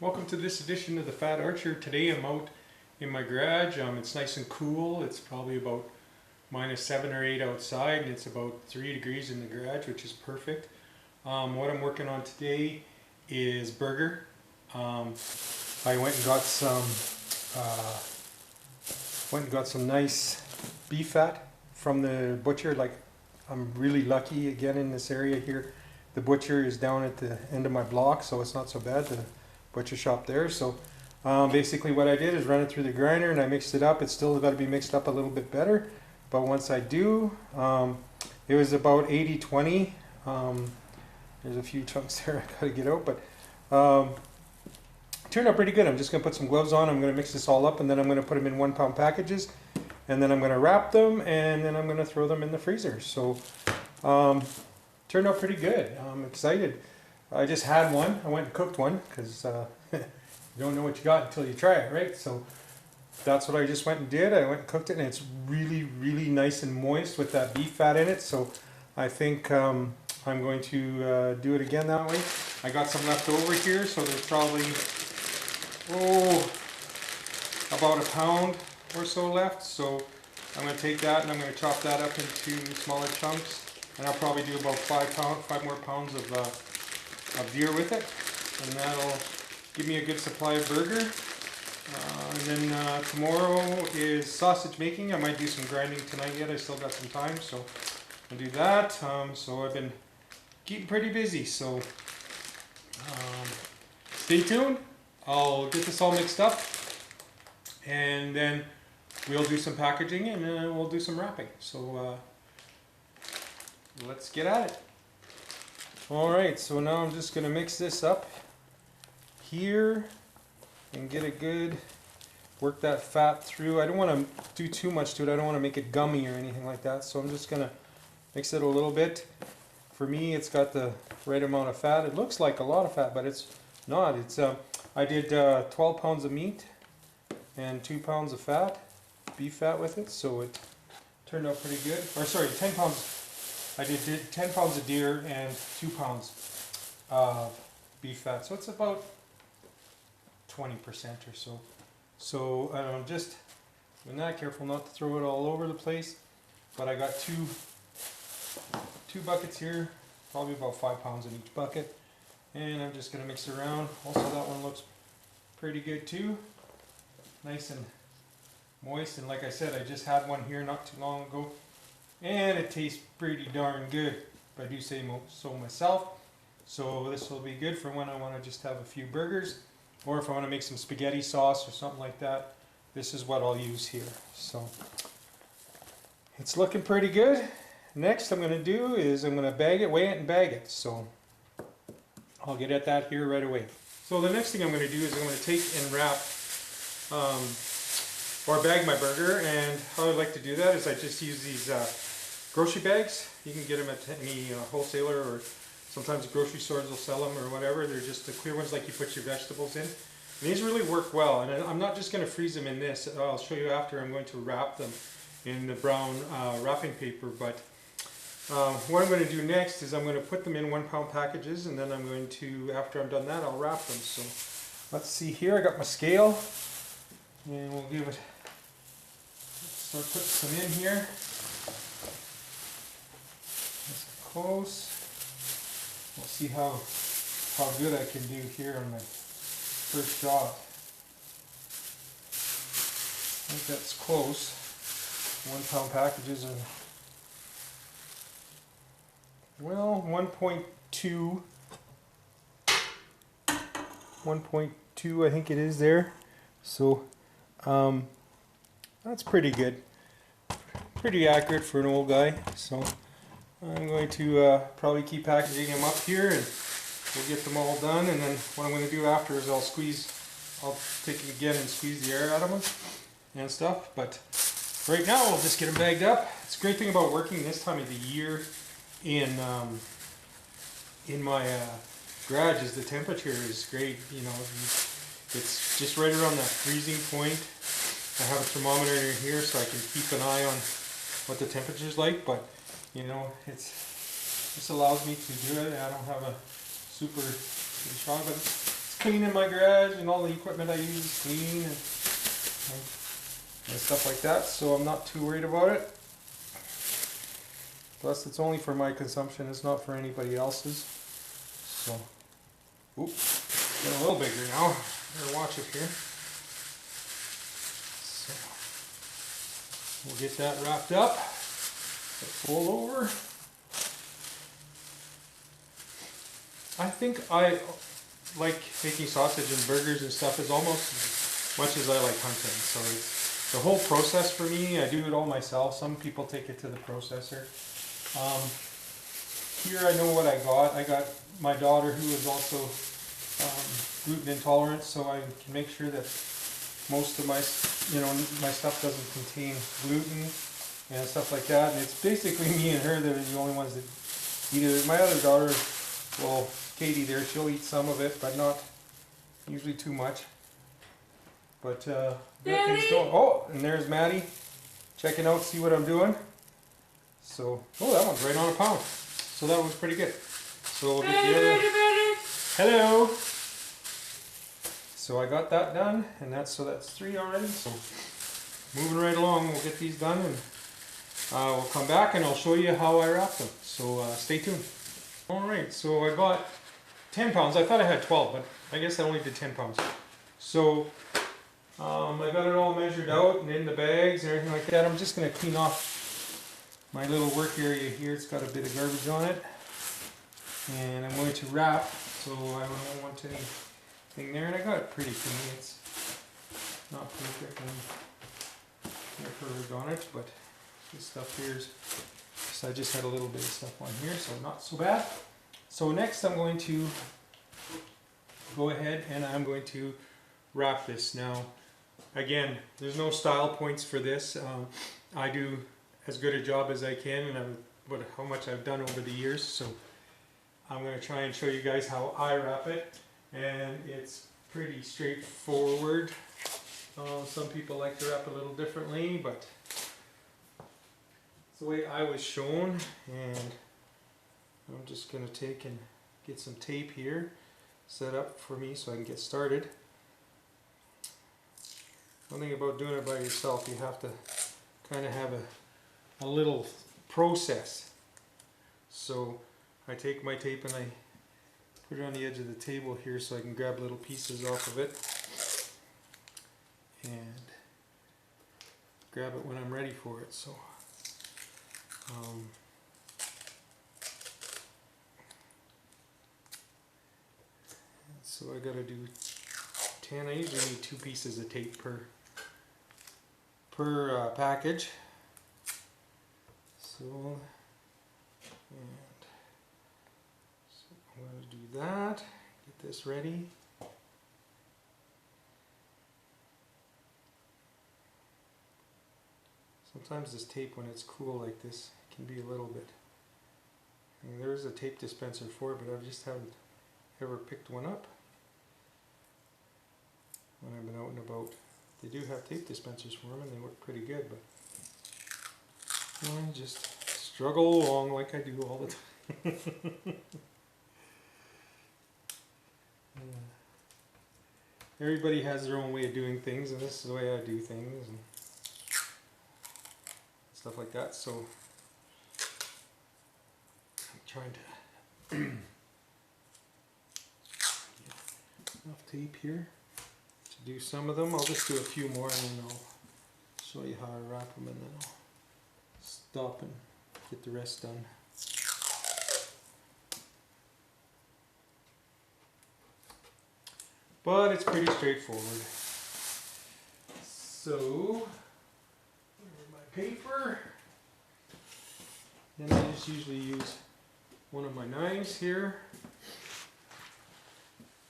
Welcome to this edition of the Fat Archer. Today I'm out in my garage. It's nice and cool. It's probably about -7 or 8 outside, and it's about 3 degrees in the garage, which is perfect. What I'm working on today is burger. I went and got some nice beef fat from the butcher. Like, I'm really lucky again in this area here. The butcher is down at the end of my block, so it's not so bad. The butcher shop there. So basically what I did is run it through the grinder and I mixed it up. It's still got to be mixed up a little bit better, but once I do, it was about 80-20. There's a few chunks there I gotta get out, but it turned out pretty good. I'm just gonna put some gloves on. I'm gonna mix this all up, and then I'm gonna put them in 1-pound packages, and then I'm gonna wrap them, and then I'm gonna throw them in the freezer. So turned out pretty good. I'm excited. I just had one. I went and cooked one because you don't know what you got until you try it, right? So that's what I just went and did. I went and cooked it, and it's really, really nice and moist with that beef fat in it. So I think I'm going to do it again that way. I got some left over here, so there's probably about a pound or so left. So I'm going to take that and I'm going to chop that up into smaller chunks, and I'll probably do about 5 more pounds of deer with it, and that'll give me a good supply of burger. And then tomorrow is sausage making. I might do some grinding tonight yet. I still got some time, so I'll do that. So I've been keeping pretty busy, so stay tuned. I'll get this all mixed up, and then we'll do some packaging, and then we'll do some wrapping. So let's get at it. Alright, so now I'm just going to mix this up here and get it good. Work that fat through. I don't want to do too much to it. I don't want to make it gummy or anything like that. So I'm just going to mix it a little bit. For me, it's got the right amount of fat. It looks like a lot of fat, but it's not. It's I did 12 pounds of meat and 2 pounds of fat, beef fat with it. So it turned out pretty good. Or sorry, 10 pounds. I did 10 pounds of deer and 2 pounds of beef fat, so it's about 20% or so. So just being that careful not to throw it all over the place. But I got two buckets here, probably about 5 pounds in each bucket, and I'm just going to mix it around. Also, that one looks pretty good too, nice and moist. And like I said, I just had one here not too long ago, and it tastes pretty darn good, if I do say so myself. So this will be good for when I want to just have a few burgers, or if I want to make some spaghetti sauce or something like that. This is what I'll use here. So it's looking pretty good. Next I'm going to do is I'm going to bag it, weigh it, and bag it. So I'll get at that here right away. So the next thing I'm going to do is I'm going to take and wrap or bag my burger, and how I like to do that is I just use these grocery bags. You can get them at any wholesaler, or sometimes grocery stores will sell them or whatever. They're just the clear ones like you put your vegetables in. And these really work well, and I'm not just going to freeze them in this. I'll show you after. I'm going to wrap them in the brown wrapping paper, but what I'm going to do next is I'm going to put them in 1-pound packages, and then I'm going to, after I'm done that, I'll wrap them. So let's see here. I got my scale, and we'll give it, start putting some in here. Nice and close. We'll see how good I can do here on my first shot. I think that's close. 1-pound packages are, well, 1.2 I think it is there. So that's pretty good, pretty accurate for an old guy. So I'm going to probably keep packaging them up here, and we'll get them all done. And then what I'm going to do after is I'll take it again and squeeze the air out of them and stuff. But right now we'll just get them bagged up. It's a great thing about working this time of the year in my garage is the temperature is great. You know, it's just right around that freezing point. I have a thermometer in here so I can keep an eye on what the temperature is like, but you know, this allows me to do it. I don't have a super shot, but it's cleaning my garage and all the equipment I use is clean and stuff like that, so I'm not too worried about it. Plus, it's only for my consumption, it's not for anybody else's. So, oops, getting a little bigger now. Better watch it here. So, we'll get that wrapped up. Fold over. I think I like making sausage and burgers and stuff is almost as much as I like hunting. So it's the whole process for me. I do it all myself. Some people take it to the processor. Here I know what I got. I got my daughter who is also gluten intolerant, so I can make sure that most of my, my stuff doesn't contain gluten and stuff like that. And it's basically me and her that are the only ones that eat it. My other daughter, well, Katie there, she'll eat some of it, but not usually too much. But things going. Oh, and there's Maddie checking out, see what I'm doing. So, oh, that one's right on a pound. So that was pretty good. So we'll get the other. Hello. So I got that done, and that's 3 already. So moving right along, we'll get these done, and we'll come back and I'll show you how I wrap them. So stay tuned. All right, so I got 10 pounds. I thought I had 12, but I guess I only did 10 pounds. So I got it all measured out and in the bags and everything like that. I'm just going to clean off my little work area here. It's got a bit of garbage on it. And I'm going to wrap, so I don't want anything there. And I got it pretty clean. It's not perfect and perfect on it, but this stuff here is, so I just had a little bit of stuff on here, so not so bad. So next I'm going to go ahead and I'm going to wrap this. Now, again, there's no style points for this. I do as good a job as I can, and how much I've done over the years. So I'm going to try and show you guys how I wrap it, and it's pretty straightforward. Some people like to wrap a little differently, but it's the way I was shown. And I'm just going to take and get some tape here set up for me so I can get started. One thing about doing it by yourself, you have to kind of have a little process. So I take my tape and I put it on the edge of the table here so I can grab little pieces off of it and grab it when I'm ready for it. So so I gotta do 10. I usually need 2 pieces of tape per package. So, I'm going to do that, get this ready. Sometimes this tape, when it's cool like this, can be a little bit. I mean, there is a tape dispenser for it, but I just haven't ever picked one up when I've been out and about. They do have tape dispensers for them and they work pretty good, but I just struggle along like I do all the time. Everybody has their own way of doing things, and this is the way I do things and stuff like that. So I'm trying to get enough tape here to do some of them. I'll just do a few more and then I'll show you how I wrap them, and then I'll stop and get the rest done. But it's pretty straightforward. So, my paper. And I just usually use one of my knives here.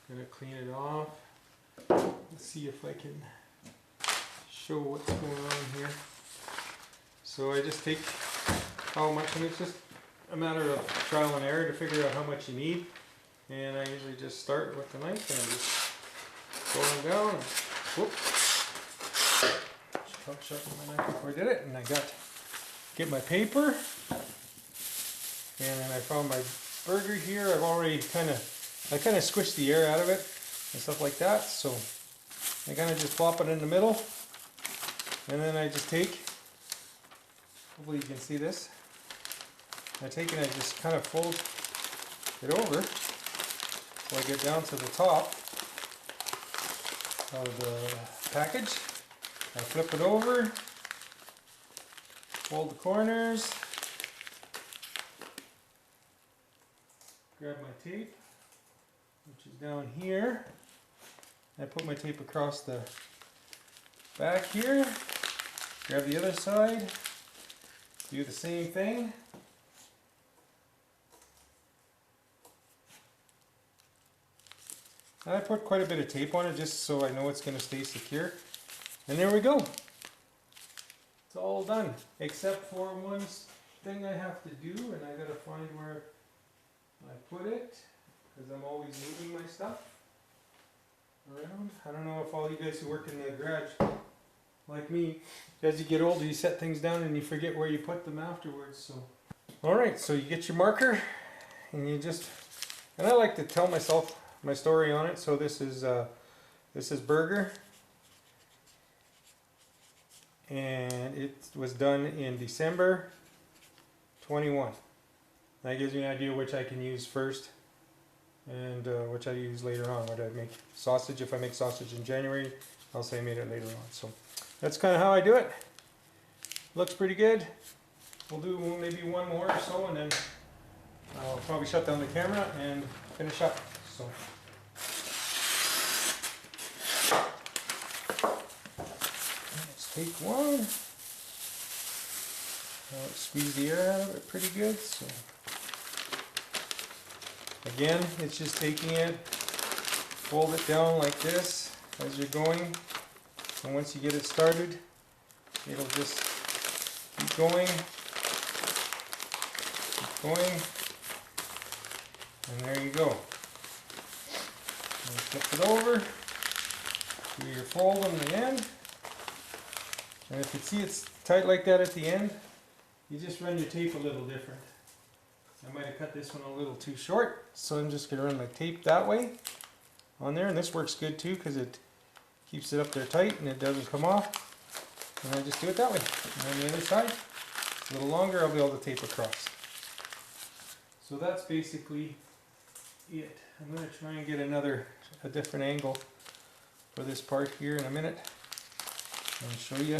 Gonna clean it off. Let's see if I can show what's going on here. So I just take how much, and it's just a matter of trial and error to figure out how much you need. And I usually just start with the knife and I just go on down and whoop. Just shut my knife before I did it, and I get my paper, and then I found my burger here. I kind of squished the air out of it, and stuff like that. So I kind of just plop it in the middle, and then I just take, hopefully you can see this, I take and I just kind of fold it over so I get down to the top of the package. I flip it over, fold the corners, grab my tape, which is down here. I put my tape across the back here, grab the other side, do the same thing. I put quite a bit of tape on it just so I know it's going to stay secure. And there we go. It's all done, except for one thing I have to do, and I gotta find where I put it, because I'm always moving my stuff around. I don't know if all you guys who work in the garage, like me, as you get older you set things down and you forget where you put them afterwards. So, alright, so you get your marker, and you just, and I like to tell myself my story on it. So this is Burger, and it was done in December 21. That gives me an idea which I can use first and which I use later on. What I make sausage, if I make sausage in January, I'll say I made it later on. So that's kind of how I do it. Looks pretty good. We'll do maybe one more or so, and then I'll probably shut down the camera and finish up. So. Take one. Squeeze the air out of it pretty good. So again, it's just taking it, fold it down like this as you're going, and once you get it started, it'll just keep going, and there you go. And flip it over, do your fold on the end. And if you see it's tight like that at the end, you just run your tape a little different. I might have cut this one a little too short, so I'm just going to run my tape that way on there. And this works good too because it keeps it up there tight and it doesn't come off. And I just do it that way. And on the other side, a little longer, I'll be able to tape across. So that's basically it. I'm going to try and get a different angle for this part here in a minute. I'll show you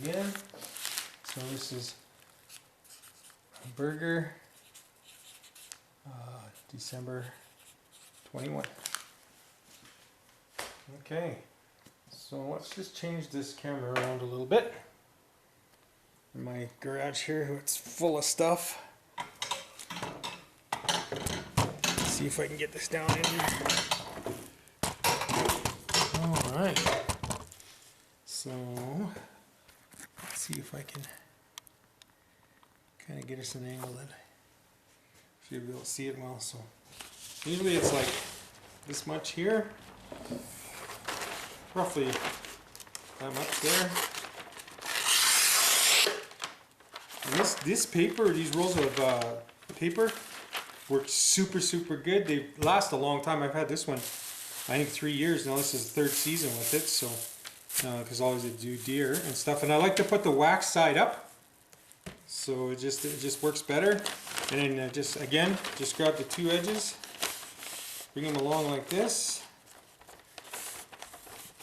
again. So this is Burger, December 21. Okay, so let's just change this camera around a little bit. In my garage here, it's full of stuff. Let's see if I can get this down in here. All right. So, let's see if I can kind of get us an angle that should be able to see it well. So, usually it's like this much here, roughly that much there. And this paper, these rolls of paper, work super good. They last a long time. I've had this one, I think 3 years now. This is the 3rd season with it. So. Because always I do deer and stuff, and I like to put the wax side up, so it just works better. And then just grab the 2 edges, bring them along like this,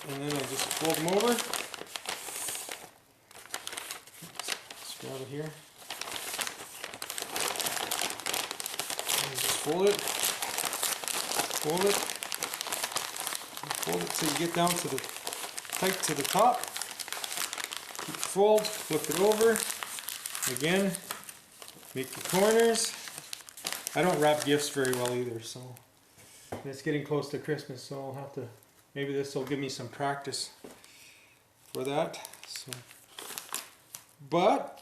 and then I just fold them over. Let's grab it here. And just fold it till you get down to the tight to the top. Keep the fold, flip it over. Again, make the corners. I don't wrap gifts very well either, so and it's getting close to Christmas, so I'll have to, maybe this will give me some practice for that. So, but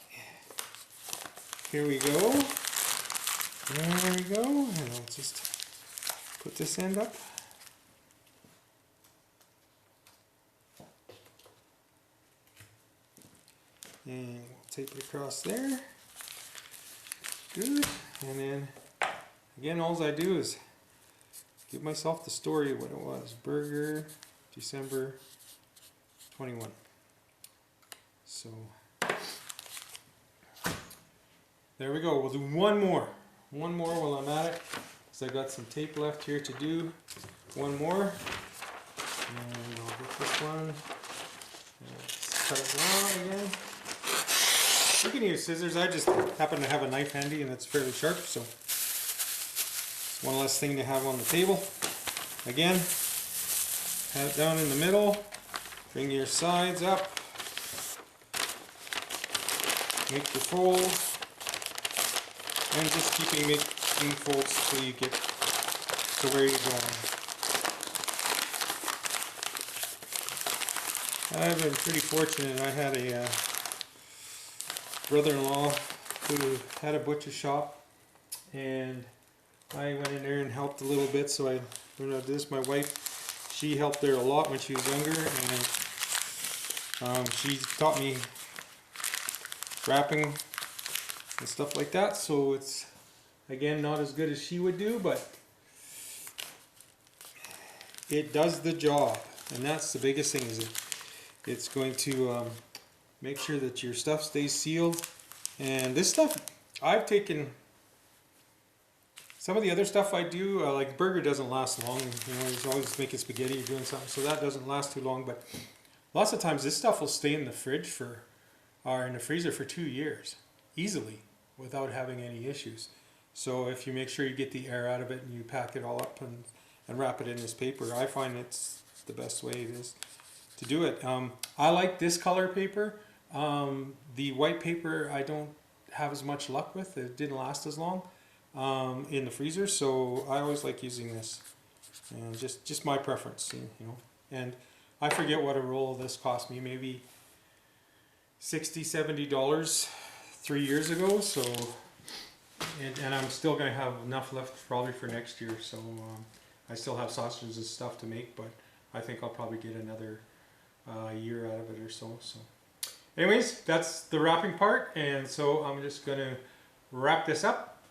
here we go. There we go. And I'll just put this end up. And we'll tape it across there. Good. And then again, all I do is give myself the story of what it was. Burger, December 21. So there we go. We'll do one more. One more while I'm at it. So I got some tape left here to do. One more. And I'll get this one. Let's cut it down again. You can use scissors. I just happen to have a knife handy and it's fairly sharp, so it's one less thing to have on the table. Again, have it down in the middle. Bring your sides up. Make your folds. And just keeping making folds till you get to where you're going. I've been pretty fortunate. I had a brother-in-law who had a butcher shop, and I went in there and helped a little bit. So I learned how to do this. My wife, she helped there a lot when she was younger, and she taught me wrapping and stuff like that. So it's, again, not as good as she would do, but it does the job, and that's the biggest thing. Is it's going to make sure that your stuff stays sealed. And this stuff, I've taken some of the other stuff I do, like burger doesn't last long. You know, you're always making spaghetti, you're doing something, so that doesn't last too long. But lots of times this stuff will stay in the fridge for, or in the freezer for 2 years, easily, without having any issues. So if you make sure you get the air out of it and you pack it all up and wrap it in this paper, I find it's the best way it is to do it. I like this color paper. The white paper I don't have as much luck with. It didn't last as long in the freezer, so I always like using this. And just my preference, you know. And I forget what a roll of this cost me, maybe $60–70 3 years ago. So, and I'm still going to have enough left probably for next year. So I still have sausages and stuff to make, but I think I'll probably get another year out of it or so. So, anyways, that's the wrapping part, and so I'm just going to wrap this up.